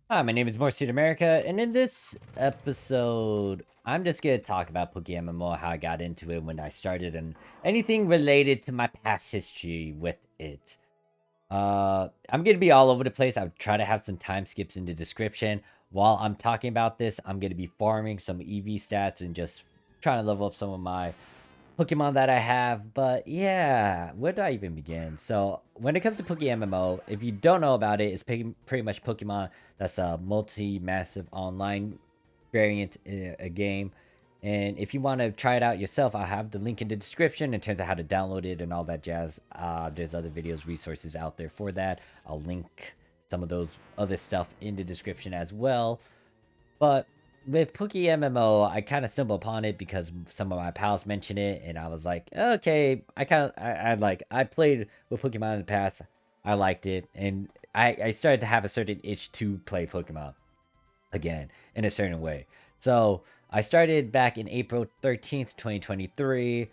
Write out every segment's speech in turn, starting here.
Hi, my name is Morsuit America, and in this episode, I'm just gonna talk about PokeMMO, how I got into it, when I started, and anything related to my past history with it. I'm gonna be all over the place. I'll try to have some time skips in the description. While I'm talking about this, I'm gonna be farming some EV stats and just trying to level up some of my Pokemon that I have. But yeah, where do I even begin? So when it comes to PokeMMO, if you don't know about it, it's pretty much Pokemon that's a multi-massive online variant in a game. And if you want to try it out yourself, I'll have the link in the description in terms of how to download it and all that jazz. There's other videos, resources out there for that. I'll link some of those other stuff in the description as well. But with PokeMMO, I kind of stumbled upon it because some of my pals mentioned it, and I was like, okay, I played with Pokemon in the past. I liked it, and I started to have a certain itch to play Pokemon again in a certain way. So I started back in April 13th, 2023.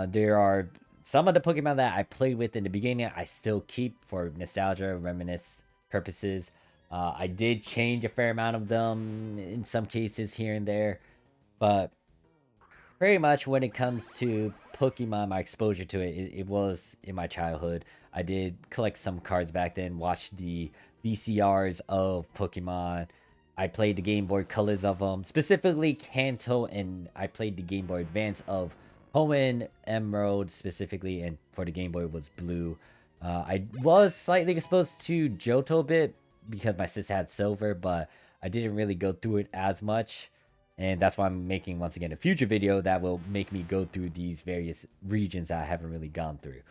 There are some of the Pokemon that I played with in the beginning, I still keep for nostalgia, reminisce purposes. I did change a fair amount of them in some cases here and there, but pretty much when it comes to Pokemon, my exposure to it was in my childhood. I did collect some cards back then, watched the VCRs of Pokemon. I played the Game Boy Colors of them, specifically Kanto, and I played the Game Boy Advance of Hoenn, Emerald specifically, and for the Game Boy was Blue. I was slightly exposed to Johto a bit because my sis had Silver, but I didn't really go through it as much. And that's why I'm making, once again, a future video that will make me go through these various regions that I haven't really gone through.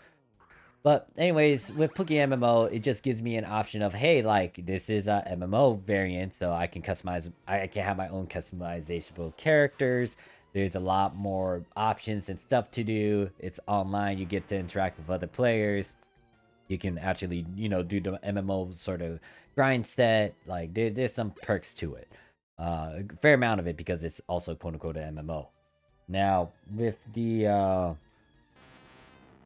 But anyways, with PokeMMO, it just gives me an option of, hey, like, this is a MMO variant, so I can customize, I can have my own customizable characters. There's a lot more options and stuff to do. It's online, you get to interact with other players. You can actually, do the MMO sort of grind set. Like, there's some perks to it. A fair amount of it because it's also quote unquote an MMO. Now, with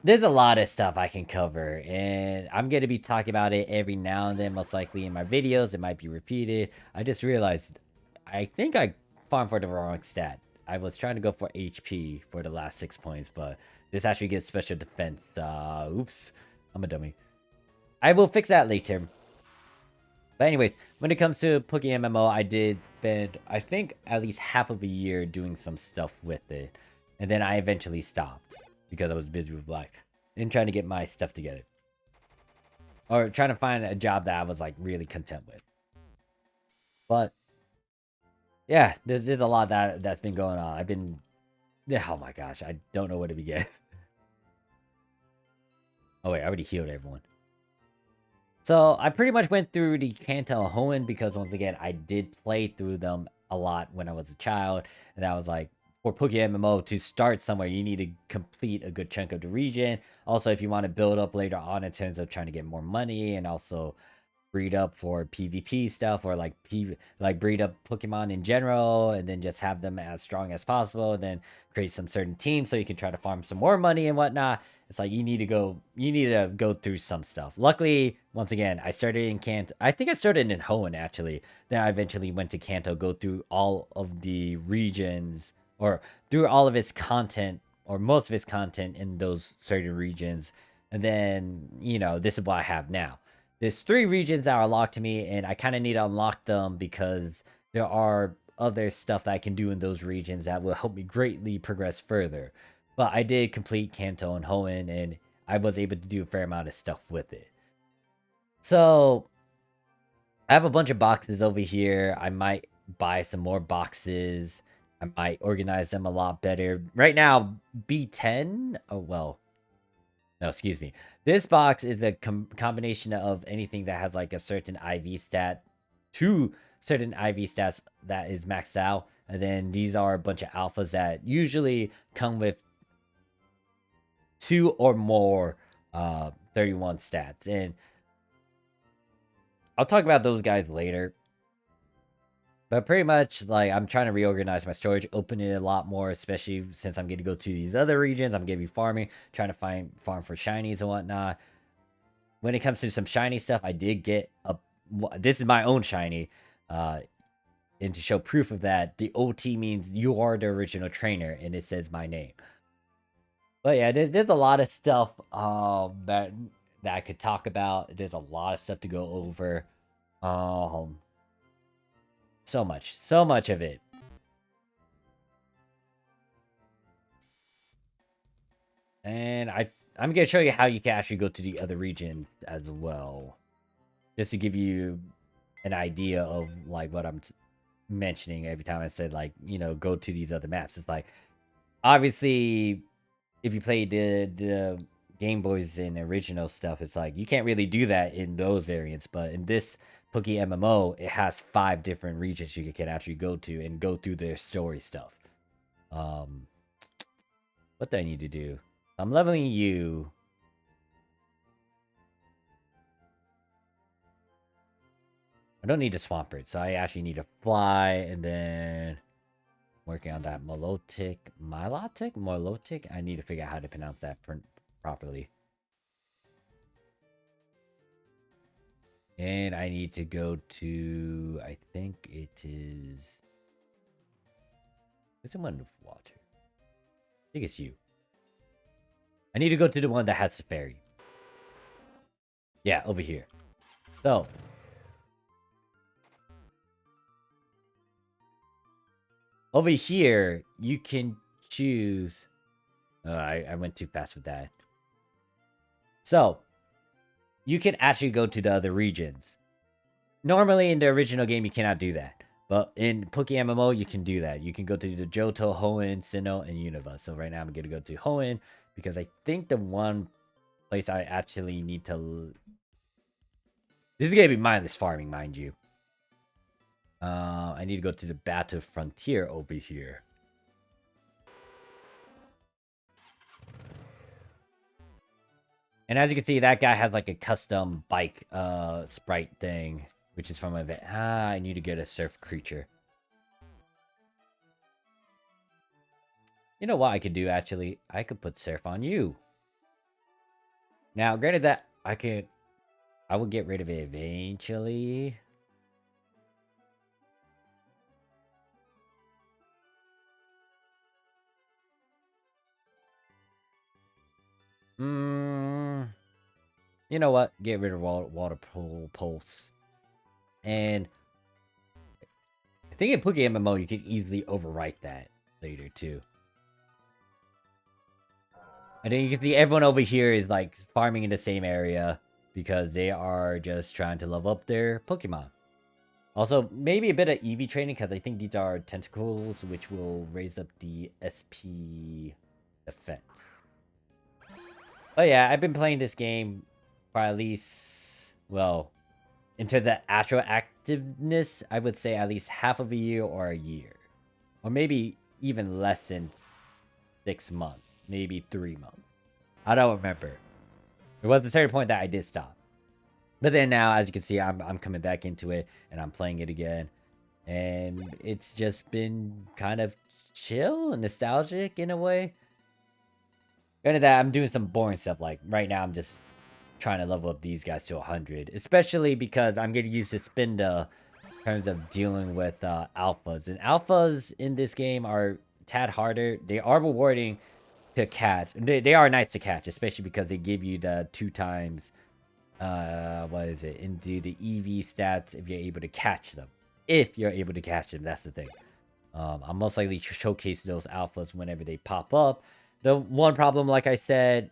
there's a lot of stuff I can cover, and I'm gonna be talking about it every now and then, most likely in my videos. It might be repeated. I just realized I think I farmed for the wrong stat. I was trying to go for HP for the last 6 points, but this actually gets special defense. Oops, I'm a dummy. I will fix that later. But anyways, when it comes to PokeMMO, I did spend, I think, at least half of a year doing some stuff with it. And then I eventually stopped because I was busy with life and trying to get my stuff together. Or trying to find a job that I was, like, really content with. But, yeah, there's a lot that's been going on. I've been... Oh my gosh, I don't know where to begin. Oh wait, I already healed everyone. So I pretty much went through the Kanto Hoenn because once again I did play through them a lot when I was a child, and I was like, for PokeMMO to start somewhere, you need to complete a good chunk of the region. Also, if you want to build up later on in terms of trying to get more money and also breed up for PvP stuff or like breed up Pokemon in general and then just have them as strong as possible and then create some certain teams so you can try to farm some more money and whatnot. It's like you need to go through some stuff. Luckily, once again, I started in Kanto. I think I started in Hoenn actually. Then I eventually went to Kanto, go through all of the regions or through all of its content or most of its content in those certain regions. And then, this is what I have now. There's 3 regions that are locked to me, and I kind of need to unlock them because there are other stuff that I can do in those regions that will help me greatly progress further. But I did complete Kanto and Hoenn, and I was able to do a fair amount of stuff with it. So I have a bunch of boxes over here. I might buy some more boxes. I might organize them a lot better. Right now, B10. Oh well, no, excuse me. This box is a combination of anything that has like a certain IV stat, 2 certain IV stats that is maxed out, and then these are a bunch of alphas that usually come with 2 or more 31 stats. And I'll talk about those guys later. But pretty much, like, I'm trying to reorganize my storage, open it a lot more, especially since I'm going to go to these other regions. I'm going to be farming, trying to farm for shinies and whatnot. When it comes to some shiny stuff, I did get a... This is my own shiny. Uh, and to show proof of that, the OT means you are the original trainer, and it says my name. But yeah, there's a lot of stuff that I could talk about. There's a lot of stuff to go over. Um, so much of it. And I'm gonna show you how you can actually go to the other regions as well, just to give you an idea of like what I'm mentioning every time I said like go to these other maps. It's like obviously if you play the Game Boys and original stuff, it's like you can't really do that in those variants. But in this PokeMMO, it has 5 different regions you can actually go to and go through their story stuff. Um, what do I need to do? I'm leveling you. I don't need to Swampert, so I actually need to fly and then working on that Milotic. I need to figure out how to pronounce that properly. And I need to go to, I think it is, it's the one with water. I think it's you. I need to go to the one that has the fairy. Yeah, over here. So, over here, you can choose. I went too fast with that. So, you can actually go to the other regions. Normally, in the original game, you cannot do that. But in PokeMMO, you can do that. You can go to the Johto, Hoenn, Sinnoh, and Unova. So right now, I'm going to go to Hoenn because I think the one place I actually need to... This is going to be mindless farming, mind you. I need to go to the Battle Frontier over here. And as you can see, that guy has like a custom bike sprite thing, which is from a event. I need to get a surf creature. You know what I could do, actually? I could put surf on you. Now, granted that I will get rid of it eventually. You know what? Get rid of water pulse. And I think in PokeMMO, you can easily overwrite that later, too. And then you can see everyone over here is, like, farming in the same area because they are just trying to level up their Pokemon. Also, maybe a bit of EV training because I think these are tentacles, which will raise up the SP defense. But yeah, I've been playing this game for at least, well, in terms of actual activeness, I would say at least half of a year or a year. Or maybe even less than 6 months. Maybe 3 months. I don't remember. There was a certain point that I did stop. But then now, as you can see, I'm coming back into it, and I'm playing it again. And it's just been kind of chill and nostalgic in a way. Granted that I'm doing some boring stuff, like right now I'm just trying to level up these guys to 100. Especially because I'm going to use Suspinda in terms of dealing with alphas. And alphas in this game are a tad harder. They are rewarding to catch. They are nice to catch, especially because they give you the 2 times, what is it, into the EV stats if you're able to catch them. If you're able to catch them, that's the thing. I'll most likely showcase those alphas whenever they pop up. The one problem, like I said,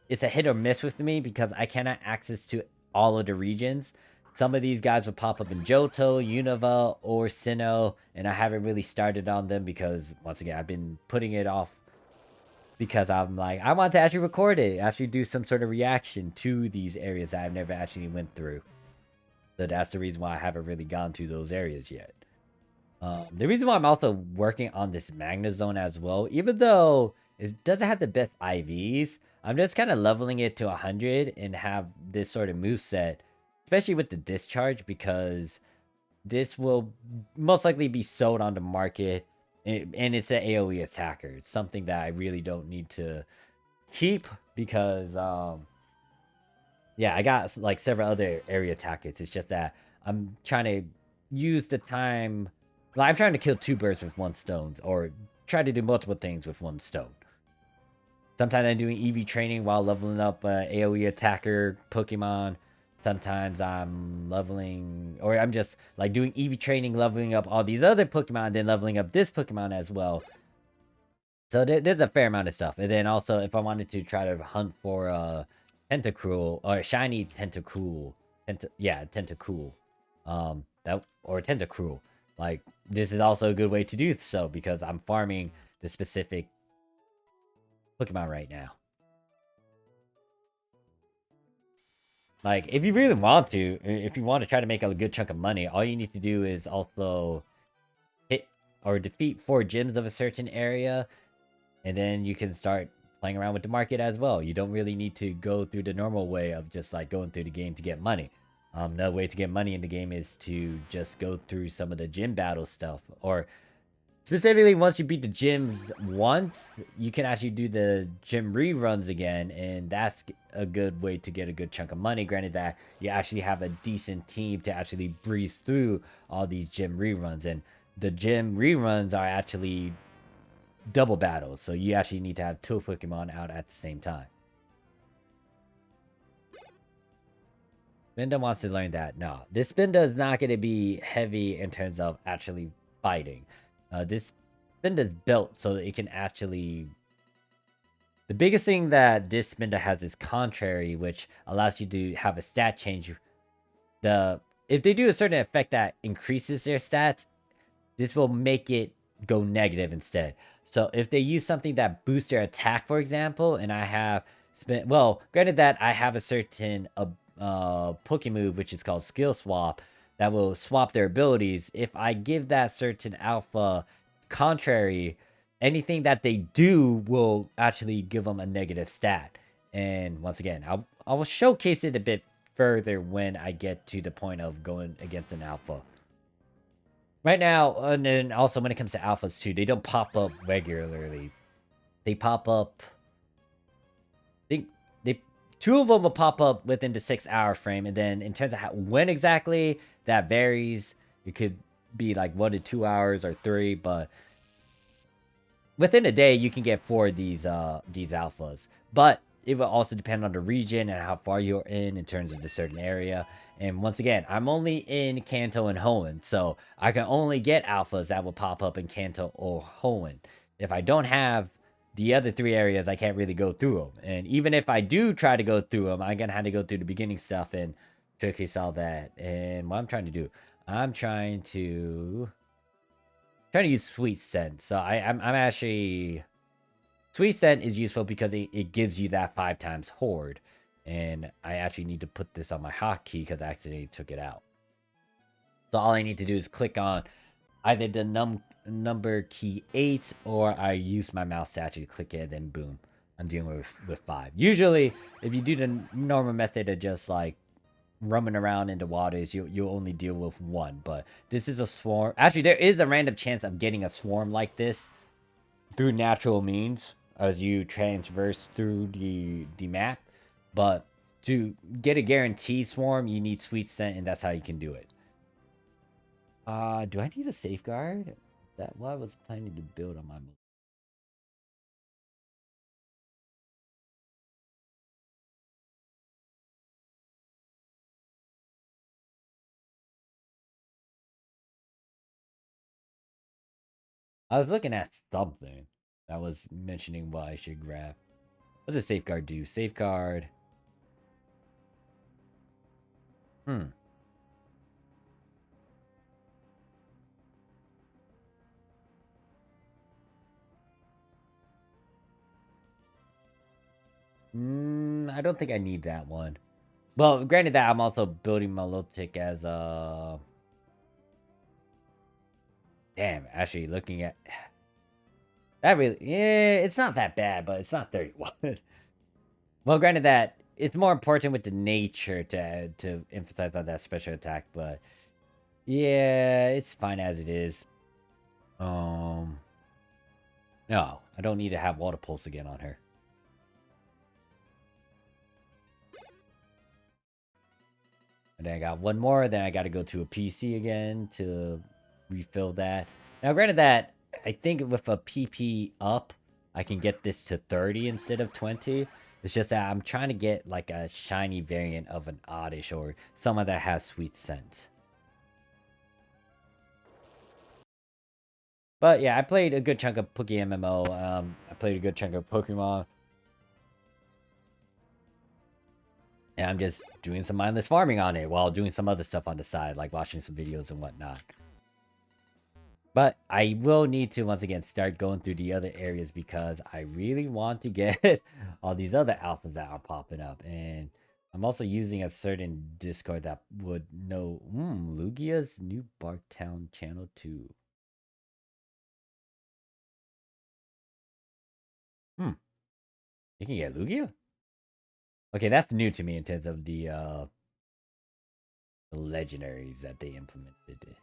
it's a hit or miss with me because I cannot access to all of the regions. Some of these guys will pop up in Johto, Unova, or Sinnoh, and I haven't really started on them because, once again, I've been putting it off because I'm like, I want to actually record it, actually do some sort of reaction to these areas that I've never actually went through. So that's the reason why I haven't really gone to those areas yet. The reason why I'm also working on this Magna Zone as well, even though it doesn't have the best IVs, I'm just kind of leveling it to 100 and have this sort of move set, especially with the discharge, because this will most likely be sold on the market, and it's an AoE attacker. It's something that I really don't need to keep because, yeah, I got like several other area attackers. It's just that I'm trying to use the time. Like, I'm trying to kill 2 birds with 1 stone, or try to do multiple things with 1 stone. Sometimes I'm doing EV training while leveling up AoE attacker Pokemon. Sometimes I'm leveling, or I'm just like doing EV training, leveling up all these other Pokemon, then leveling up this Pokemon as well. So there's a fair amount of stuff. And then also, if I wanted to try to hunt for Tentacruel or shiny Tentacruel, Tentacruel, that or Tentacruel, like this is also a good way to do so because I'm farming the specific Pokemon right now. Like, if you really want to, if you want to try to make a good chunk of money, all you need to do is also hit or defeat 4 gyms of a certain area, and then you can start playing around with the market as well. You don't really need to go through the normal way of just like going through the game to get money. Another way to get money in the game is to just go through some of the gym battle stuff, or specifically, once you beat the gyms once, you can actually do the gym reruns again, and that's a good way to get a good chunk of money. Granted that you actually have a decent team to actually breeze through all these gym reruns, and the gym reruns are actually double battles, so you actually need to have 2 Pokemon out at the same time. Spinda wants to learn that. No, this Spinda is not going to be heavy in terms of actually fighting. This Spinda's built so that it can actually... The biggest thing that this Spinda has is contrary, which allows you to have a stat change. If they do a certain effect that increases their stats, this will make it go negative instead. So if they use something that boosts their attack, for example, and I have spent... Well, granted that I have a certain Pokemove, which is called Skill Swap, that will swap their abilities. If I give that certain alpha contrary, anything that they do will actually give them a negative stat. And once again, I will showcase it a bit further when I get to the point of going against an alpha. Right now, and then also when it comes to alphas too, they don't pop up regularly. They pop up... They 2 of them will pop up within the 6-hour frame, and then in terms of when exactly, that varies. It could be like 1 to 2 hours or 3, but within a day you can get 4 of these alphas. But it will also depend on the region and how far you're in terms of the certain area. And once again, I'm only in Kanto and Hoenn, so I can only get alphas that will pop up in Kanto or Hoenn. If I don't have the other 3 areas, I can't really go through them. And even if I do try to go through them, I'm gonna have to go through the beginning stuff and showcase all that. And what I'm trying to do, I'm trying to use Sweet Scent. So I'm actually... Sweet Scent is useful because it gives you that 5 times horde. And I actually need to put this on my hotkey because I accidentally took it out. So all I need to do is click on either the number key 8, or I use my mouse to actually click it, and boom, I'm dealing with 5. Usually, if you do the normal method of just like roaming around in the waters, you'll only deal with 1. But this is a swarm. Actually, there is a random chance of getting a swarm like this through natural means as you transverse through the map. But to get a guaranteed swarm, you need Sweet Scent, and that's how you can do it. Do I need a safeguard? That's what I was planning to build on my move. I was looking at something that was mentioning what I should grab. What does safeguard do? Safeguard. Hmm. I don't think I need that one. Well, granted that I'm also building Milotic as a... Damn, actually looking at... That really... Yeah, it's not that bad, but it's not 31. Well, granted that it's more important with the nature to emphasize on that special attack, but... Yeah, it's fine as it is. No, I don't need to have Water Pulse again on her. And then I got one more. Then I got to go to a PC again to refill that. Now, granted that I think with a PP up, I can get this to 30 instead of 20. It's just that I'm trying to get like a shiny variant of an oddish or someone that has sweet scent. But yeah, I played a good chunk of PokeMMO. I played a good chunk of Pokemon. And I'm just doing some mindless farming on it while doing some other stuff on the side, like watching some videos and whatnot. But I will need to, once again, start going through the other areas because I really want to get all these other alphas that are popping up. And I'm also using a certain Discord that would know Lugia's new Barktown channel too. Hmm. You can get Lugia? Okay, that's new to me in terms of the legendaries that they implemented.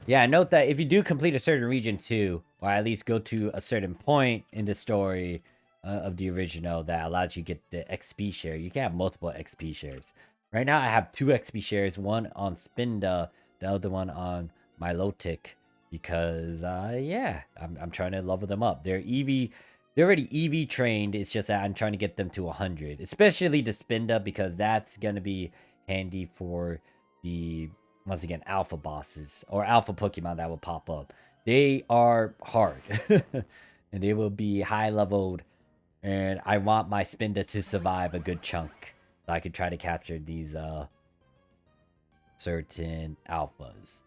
Yeah, note that if you do complete a certain region too, or at least go to a certain point in the story of the original that allows you to get the XP share, you can have multiple XP shares. Right now, I have 2 XP shares, one on Spinda, the other one on Milotic, because yeah, I'm trying to level them up. They're already EV trained. It's just that I'm trying to get them to 100, especially the Spinda because that's gonna be handy for the once again alpha bosses or alpha Pokemon that will pop up. They are hard and they will be high leveled. And I want my Spinda to survive a good chunk so I could try to capture these certain alphas.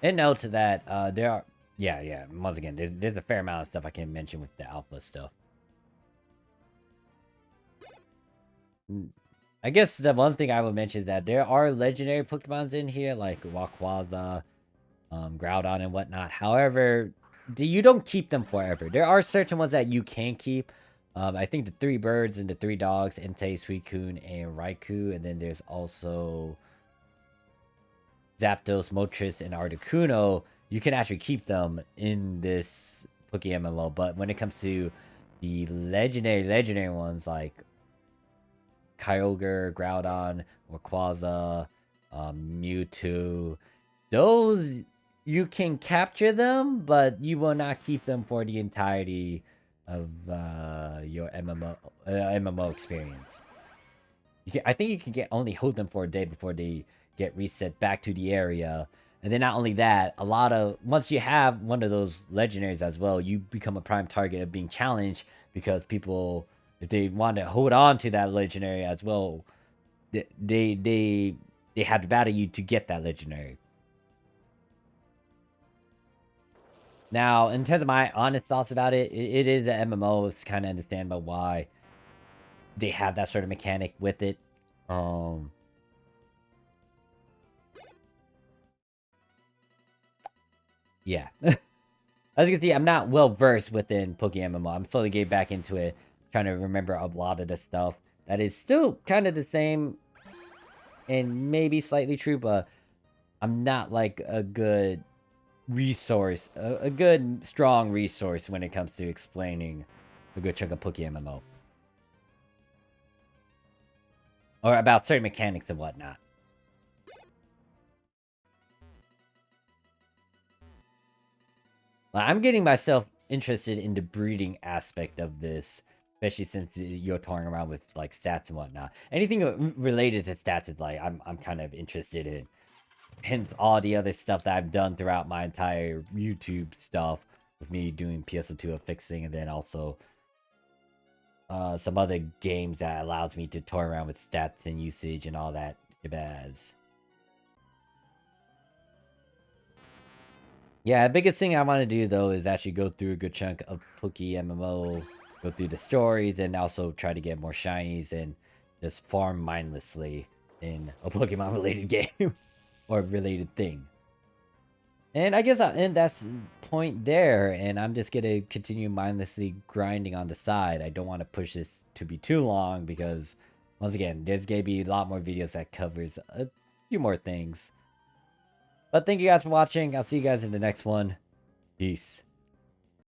And note that there are yeah, once again, there's a fair amount of stuff I can mention with the alpha stuff. I guess the one thing I would mention is that there are legendary Pokemons in here, like Rayquaza, Groudon, and whatnot. However, you don't keep them forever. There are certain ones that you can keep. I think the 3 birds and the 3 dogs, Entei, Suicune, and Raikou. And then there's also Zapdos, Moltres, and Articuno. You can actually keep them in this PokeMMO. But when it comes to the legendary ones like Kyogre, Groudon, Rayquaza, Mewtwo. Those, you can capture them, but you will not keep them for the entirety of your MMO experience. I think you can only hold them for a day before they get reset back to the area. And then not only that, once you have one of those legendaries as well, you become a prime target of being challenged because people, if they want to hold on to that legendary as well, they have to battle you to get that legendary. Now, in terms of my honest thoughts about it, it is an MMO. It's kind of understandable why they have that sort of mechanic with it. Yeah. As you can see, I'm not well versed within PokeMMO. I'm slowly getting back into it, trying to remember a lot of the stuff that is still kind of the same and maybe slightly true, but I'm not like a good resource, a good strong resource when it comes to explaining a good chunk of PokeMMO or about certain mechanics and whatnot. I'm getting myself interested in the breeding aspect of this, especially since you're toying around with like stats and whatnot. Anything related to stats is like I'm kind of interested in. Hence all the other stuff that I've done throughout my entire YouTube stuff with me doing PSO2 of fixing and then also some other games that allows me to toy around with stats and usage and all that jabaz. Yeah, the biggest thing I want to do though is actually go through a good chunk of PokeMMO, go through the stories, and also try to get more shinies and just farm mindlessly in a Pokemon related game or related thing. And I guess I'll end that point there, and I'm just gonna continue mindlessly grinding on the side. I don't want to push this to be too long because, once again, there's gonna be a lot more videos that covers a few more things. But thank you guys for watching. I'll see you guys in the next one. Peace.